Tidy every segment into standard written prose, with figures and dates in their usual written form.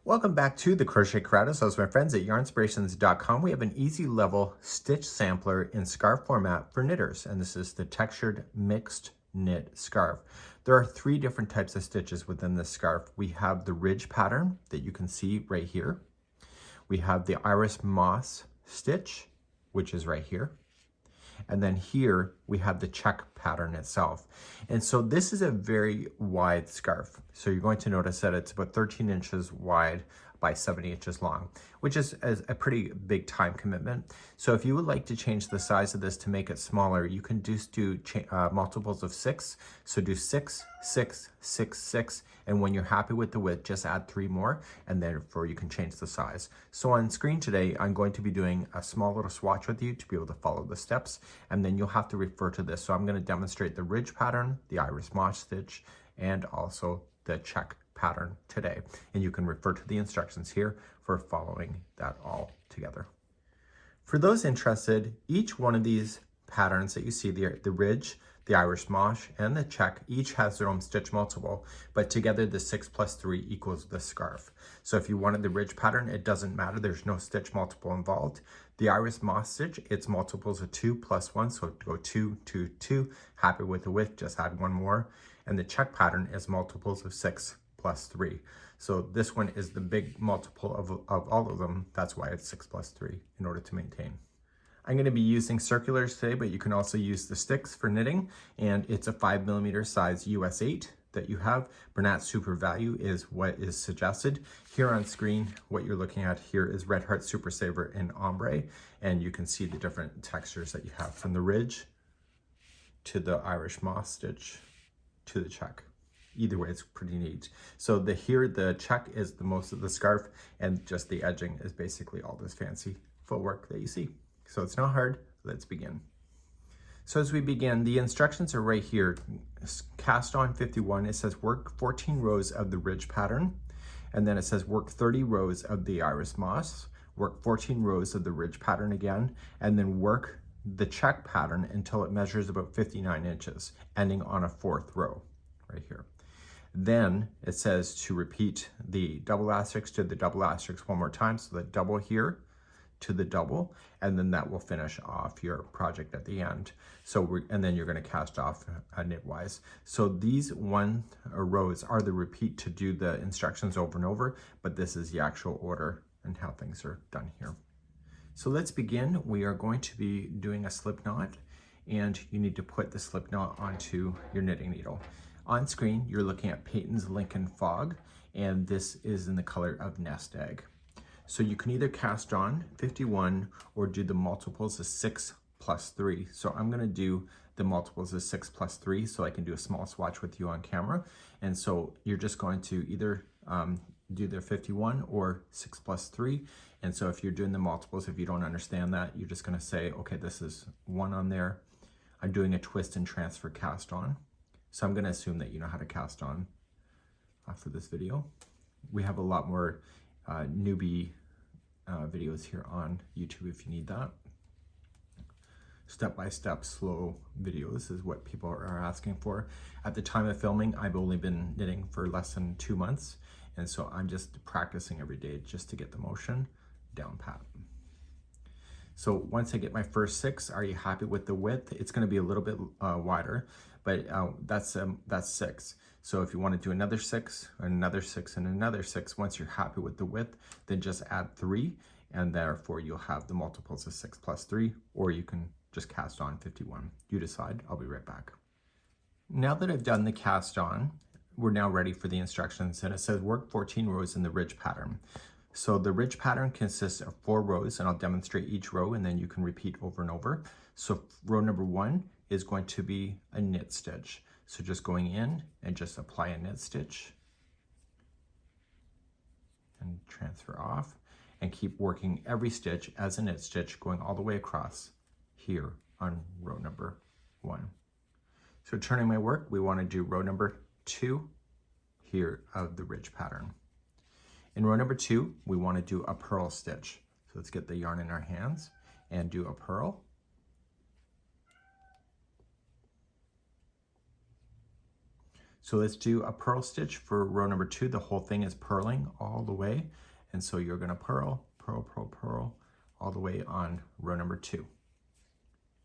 Welcome back to the Crochet Corrado. So, as my friends at yarnspirations.com, we have an easy level stitch sampler in scarf format for knitters, and this is the textured mixed knit scarf. There are three different types of stitches within this scarf. We have the ridge pattern that you can see right here. We have the iris moss stitch, which is right here. And then here we have the check pattern itself. And so this is a very wide scarf. So you're going to notice that it's about 13 inches wide by 70 inches long, which is a pretty big time commitment. So if you would like to change the size of this to make it smaller, you can just do multiples of 6. So do 6, 6, 6, 6. And when you're happy with the width, just add 3 more, and therefore you can change the size. So on screen today, I'm going to be doing a small little swatch with you to be able to follow the steps, and then you'll have to refer to this. So I'm going to demonstrate the ridge pattern, the iris moss stitch, and also the check pattern today. And you can refer to the instructions here for following that all together. For those interested, each one of these patterns that you see, the ridge, the iris moss, and the check, each has their own stitch multiple, but together the 6 plus 3 equals the scarf. So if you wanted the ridge pattern, it doesn't matter, there's no stitch multiple involved. The iris moss stitch, it's multiples of 2 plus 1, so go 2, 2, 2. Happy with the width, just add 1 more. And the check pattern is multiples of 6 plus 3. So this one is the big multiple of all of them. That's why it's 6 plus 3 in order to maintain. I'm going to be using circulars today, but you can also use the sticks for knitting, and it's a 5mm size US 8 that you have. Bernat Super Value is what is suggested. Here on screen, what you're looking at here is Red Heart Super Saver in ombre, and you can see the different textures that you have from the ridge to the iris moss stitch to the check. Either way, it's pretty neat. So the check is the most of the scarf, and just the edging is basically all this fancy footwork that you see. So it's not hard. Let's begin. So as we begin, the instructions are right here. Cast on 51, it says work 14 rows of the ridge pattern, and then it says work 30 rows of the iris moss, work 14 rows of the ridge pattern again, and then work the check pattern until it measures about 59 inches, ending on a 4th row right here. Then it says to repeat the double asterisk to the double asterisk one more time, so the double here to the double, and then that will finish off your project at the end. So and then you're going to cast off knitwise. So these rows are the repeat to do the instructions over and over, but this is the actual order and how things are done here. So let's begin. We are going to be doing a slip knot, and you need to put the slip knot onto your knitting needle. On screen, you're looking at Peyton's Lincoln Fog, and this is in the color of Nest Egg. So you can either cast on 51 or do the multiples of 6 plus 3. So I'm going to do the multiples of 6 plus 3 so I can do a small swatch with you on camera. And so you're just going to either do the 51 or 6 plus 3. And so if you're doing the multiples, if you don't understand that, you're just going to say, okay, this is 1 on there. I'm doing a twist and transfer cast on. So I'm going to assume that you know how to cast on for this video. We have a lot more newbie videos here on YouTube if you need that. Step-by-step slow videos is what people are asking for. At the time of filming, I've only been knitting for less than 2 months, and so I'm just practicing every day just to get the motion down pat. So once I get my first 6, are you happy with the width? It's going to be a little bit wider, but that's 6. So if you want to do another 6, another 6, and another 6, once you're happy with the width, then just add 3, and therefore you'll have the multiples of 6 plus 3, or you can just cast on 51. You decide. I'll be right back. Now that I've done the cast on, we're now ready for the instructions, and it says work 14 rows in the ridge pattern. So the ridge pattern consists of 4 rows, and I'll demonstrate each row, and then you can repeat over and over. So row number 1 is going to be a knit stitch. So just going in and just apply a knit stitch and transfer off, and keep working every stitch as a knit stitch going all the way across here on row number 1. So turning my work, we want to do row number 2 here of the ridge pattern. In row number 2, we want to do a purl stitch. So let's get the yarn in our hands and do a purl. So let's do a purl stitch for row number 2. The whole thing is purling all the way. And so you're gonna purl, purl, purl, purl all the way on row number 2.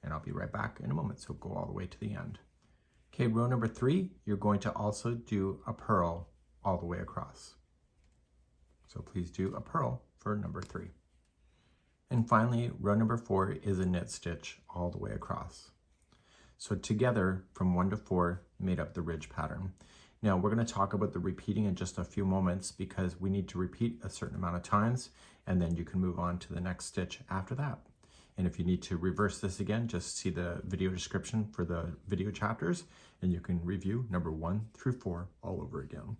And I'll be right back in a moment, so go all the way to the end. Okay, row number 3, you're going to also do a purl all the way across. So please do a purl for number 3. And finally, row number 4 is a knit stitch all the way across. So together, from 1 to 4, made up the ridge pattern. Now we're going to talk about the repeating in just a few moments because we need to repeat a certain amount of times, and then you can move on to the next stitch after that. And if you need to reverse this again, just see the video description for the video chapters, and you can review number 1 through 4 all over again.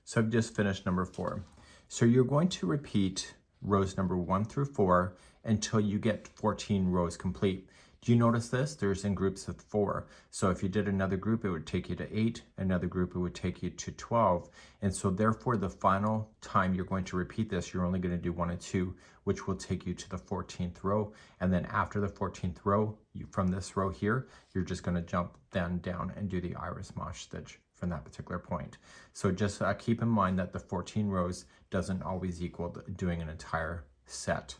So I've just finished number 4. So you're going to repeat rows number 1 through 4 until you get 14 rows complete. Do you notice this? There's in groups of 4. So if you did another group, it would take you to 8. Another group, it would take you to 12. And so therefore, the final time you're going to repeat this, you're only going to do 1 and 2, which will take you to the 14th row. And then after the 14th row, from this row here, you're just going to jump then down and do the iris mosh stitch from that particular point. So just keep in mind that the 14 rows doesn't always equal doing an entire set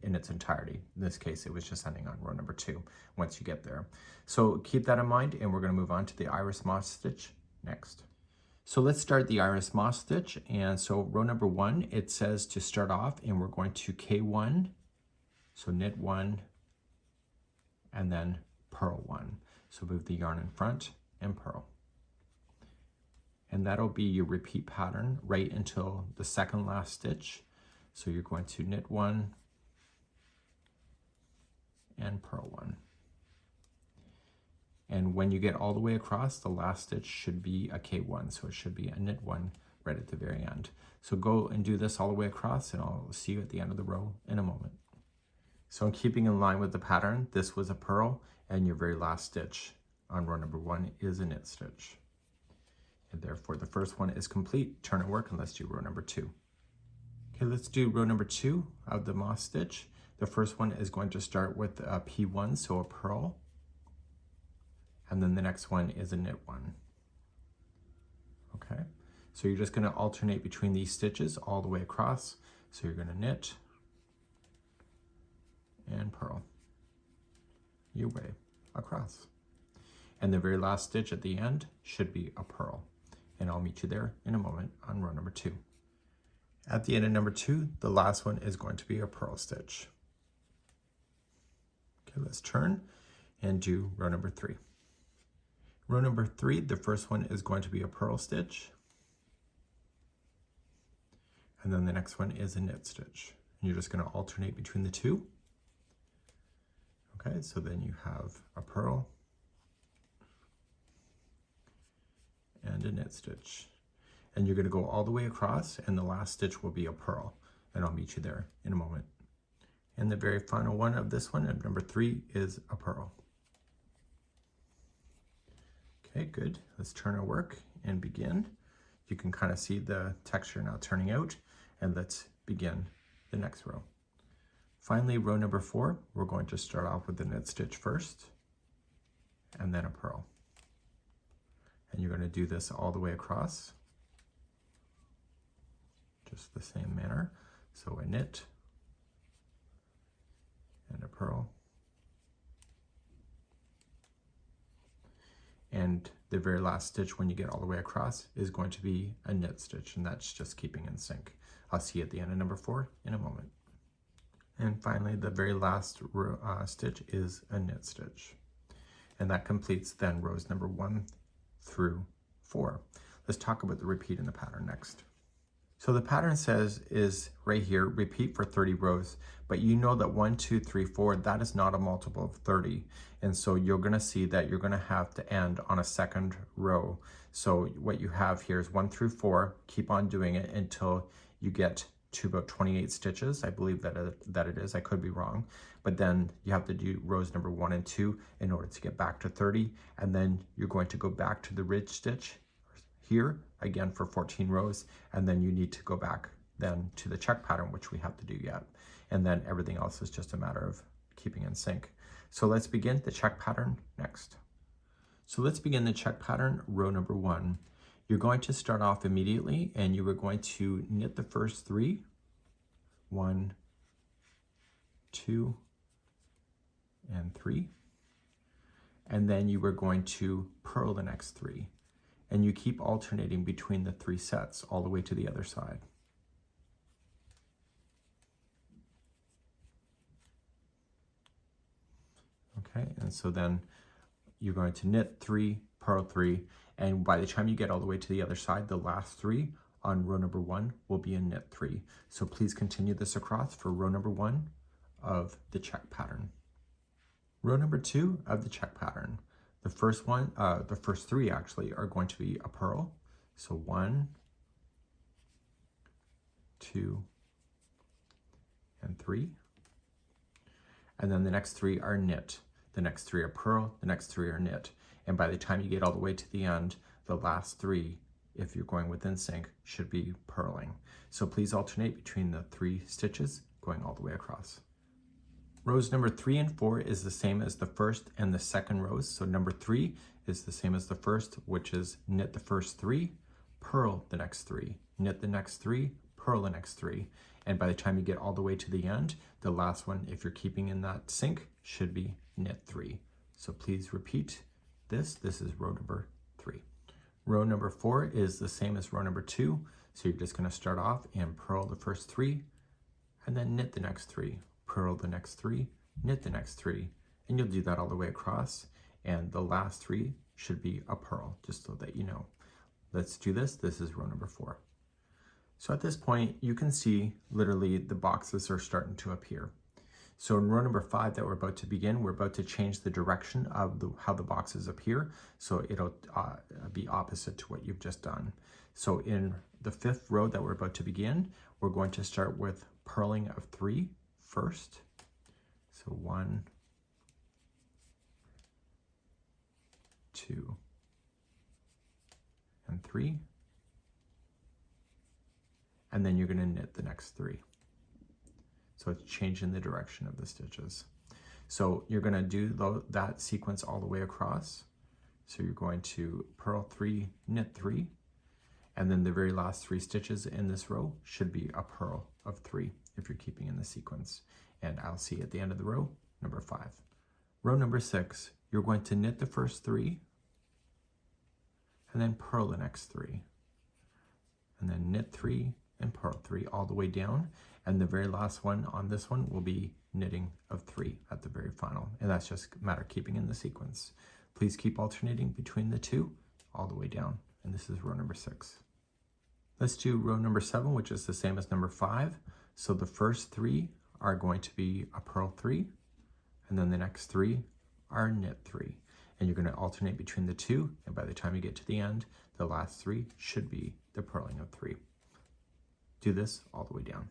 in its entirety. In this case, it was just ending on row number 2 once you get there. So keep that in mind, and we're going to move on to the iris moss stitch next. So let's start the iris moss stitch. And so row number 1, it says to start off, and we're going to K1, so knit 1, and then purl 1. So move the yarn in front and purl. And that'll be your repeat pattern right until the second last stitch. So you're going to knit 1, and purl 1. And when you get all the way across, the last stitch should be a K1, so it should be a knit 1 right at the very end. So go and do this all the way across, and I'll see you at the end of the row in a moment. So in keeping in line with the pattern, this was a purl, and your very last stitch on row number 1 is a knit stitch. And therefore the first one is complete. Turn and work, and let's do row number 2. Okay, let's do row number 2 of the moss stitch. The first one is going to start with a P1, so a purl, and then the next one is a knit 1. Okay, so you're just going to alternate between these stitches all the way across. So you're going to knit and purl your way across. And the very last stitch at the end should be a purl. And I'll meet you there in a moment on row number 2. At the end of number 2, the last one is going to be a purl stitch. Okay, let's turn and do row number 3. Row number 3, the first one is going to be a purl stitch. And then the next one is a knit stitch. And you're just going to alternate between the two. Okay, so then you have a purl and a knit stitch. And you're going to go all the way across, and the last stitch will be a purl. And I'll meet you there in a moment. And the very final one of this one, number 3, is a purl. Okay, good. Let's turn our work and begin. You can kind of see the texture now turning out, and let's begin the next row. Finally, row number 4, we're going to start off with the knit stitch first, and then a purl. And you're going to do this all the way across, just the same manner. So a knit and a purl. And the very last stitch when you get all the way across is going to be a knit stitch, and that's just keeping in sync. I'll see you at the end of number 4 in a moment. And finally, the very last stitch is a knit stitch. And that completes then rows number 1 through 4. Let's talk about the repeat in the pattern next. So the pattern says is right here, repeat for 30 rows, but you know that 1, 2, 3, 4, that is not a multiple of 30. And so you're gonna see that you're gonna have to end on a second row. So what you have here is 1 through 4, keep on doing it until you get to about 28 stitches. I believe that it is, I could be wrong. But then you have to do rows number 1 and 2 in order to get back to 30. And then you're going to go back to the ridge stitch here again for 14 rows, and then you need to go back then to the check pattern, which we have to do yet, and then everything else is just a matter of keeping in sync. So let's begin the check pattern next. So let's begin the check pattern, row number 1. You're going to start off immediately and you are going to knit the first 3, 1, 2, and 3. And then you are going to purl the next 3. And you keep alternating between the 3 sets all the way to the other side. Okay, and so then you're going to knit 3, purl 3, and by the time you get all the way to the other side, the last 3 on row number 1 will be a knit 3. So please continue this across for row number 1 of the check pattern. Row number 2 of the check pattern. The first 3 actually are going to be a purl. So 1, 2, and 3. And then the next 3 are knit. The next 3 are purl, the next 3 are knit. And by the time you get all the way to the end, the last 3, if you're going within sync, should be purling. So please alternate between the 3 stitches going all the way across. Rows number 3 and 4 is the same as the first and the second rows. So number 3 is the same as the first, which is knit the first 3, purl the next 3, knit the next 3, purl the next 3. And by the time you get all the way to the end, the last one, if you're keeping in that sync, should be knit 3. So please repeat this. This is row number 3. Row number 4 is the same as row number 2. So you're just going to start off and purl the first 3, and then knit the next 3, purl the next 3, knit the next 3, and you'll do that all the way across. And the last 3 should be a purl, just so that you know. Let's do this. This is row number 4. So at this point, you can see literally the boxes are starting to appear. So in row number 5 that we're about to begin, we're about to change the direction of how the boxes appear. So it'll be opposite to what you've just done. So in the 5th row that we're about to begin, we're going to start with purling of 3 first. So 1, 2, and 3. And then you're going to knit the next 3. So it's changing the direction of the stitches. So you're going to do that sequence all the way across. So you're going to purl 3, knit 3, and then the very last 3 stitches in this row should be a purl of 3 if you're keeping in the sequence. And I'll see at the end of the row, number 5. Row number 6, you're going to knit the first 3, and then purl the next 3, and then knit 3, and purl 3 all the way down, and the very last one on this one will be knitting of 3 at the very final, and that's just a matter of keeping in the sequence. Please keep alternating between the 2 all the way down, and this is row number 6. Let's do row number 7, which is the same as number 5. So the first 3 are going to be a purl 3, and then the next 3 are knit 3, and you're going to alternate between the 2, and by the time you get to the end, the last 3 should be the purling of 3. Do this all the way down.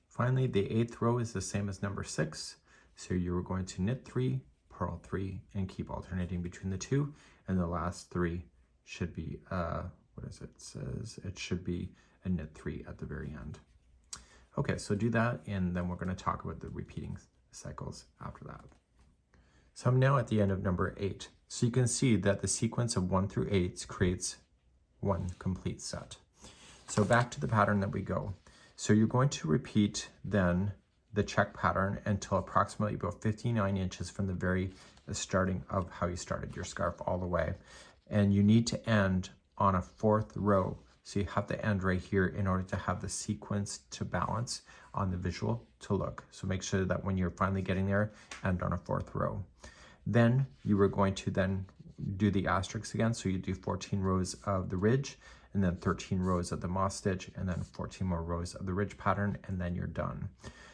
Finally, the 8th row is the same as number 6. So you're going to knit 3, purl 3, and keep alternating between the 2. And the last 3 should be, it says it should be a knit 3 at the very end. Okay, so do that, and then we're going to talk about the repeating cycles after that. So I'm now at the end of number 8. So you can see that the sequence of 1 through 8 creates one complete set. So back to the pattern that we go. So you're going to repeat then the check pattern until approximately about 59 inches from the very starting of how you started your scarf all the way. And you need to end on a 4th row. So you have to end right here in order to have the sequence to balance on the visual to look. So make sure that when you're finally getting there, end on a 4th row. Then you are going to then do the asterisks again. So you do 14 rows of the ridge, and then 13 rows of the moss stitch, and then 14 more rows of the ridge pattern, and then you're done.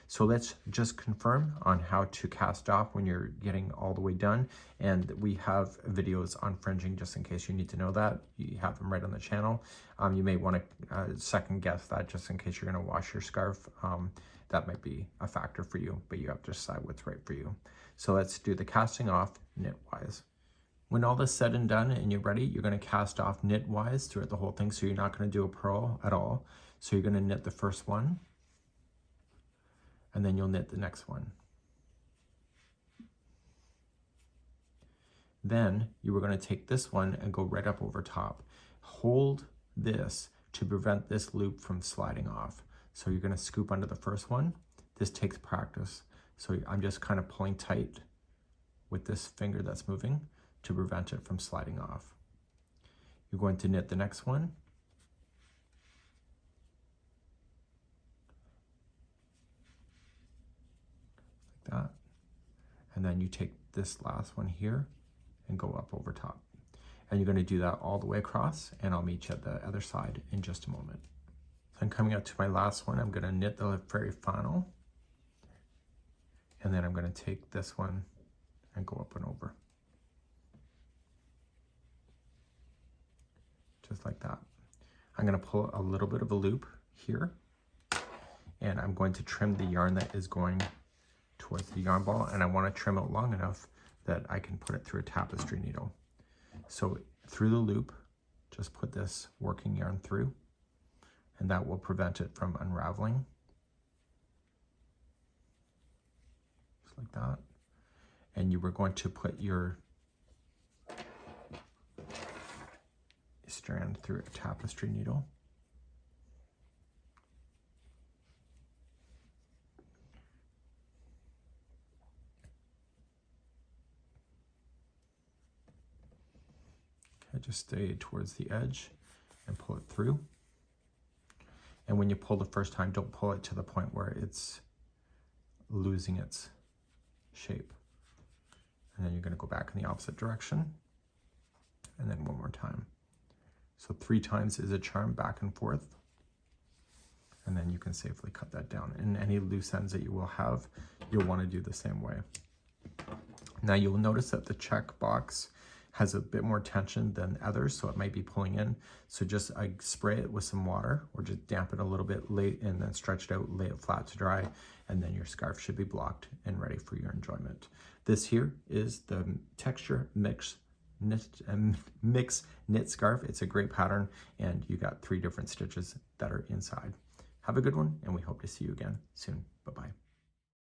So let's just confirm on how to cast off when you're getting all the way done. And we have videos on fringing just in case you need to know that. You have them right on the channel. You may want to second guess that just in case you're going to wash your scarf. That might be a factor for you, but you have to decide what's right for you. So let's do the casting off knitwise. When all is said and done and you're ready, you're going to cast off knitwise throughout the whole thing. So you're not going to do a purl at all. So you're going to knit the first one, and then you'll knit the next one. Then you were going to take this one and go right up over top. Hold this to prevent this loop from sliding off. So you're going to scoop under the first one. This takes practice. So I'm just kind of pulling tight with this finger that's moving to prevent it from sliding off. You're going to knit the next one. Like that. And then you take this last one here and go up over top. And you're going to do that all the way across, and I'll meet you at the other side in just a moment. So I'm coming up to my last one. I'm going to knit the very final, and then I'm going to take this one and go up and over. Just like that. I'm going to pull a little bit of a loop here, and I'm going to trim the yarn that is going towards the yarn ball, and I want to trim it long enough that I can put it through a tapestry needle. So through the loop, just put this working yarn through, and that will prevent it from unraveling. Just like that. And you were going to put your strand through a tapestry needle. Okay, just stay towards the edge and pull it through. And when you pull the first time, don't pull it to the point where it's losing its shape. And then you're going to go back in the opposite direction, and then one more time. So 3 times is a charm, back and forth, and then you can safely cut that down. And any loose ends that you will have, you'll want to do the same way. Now you'll notice that the check box has a bit more tension than others, so it might be pulling in. So just spray it with some water, or just dampen a little bit, lay, and then stretch it out, lay it flat to dry, and then your scarf should be blocked and ready for your enjoyment. This here is the texture mix knit scarf. It's a great pattern, and you got 3 different stitches that are inside. Have a good one, and we hope to see you again soon. Bye-bye.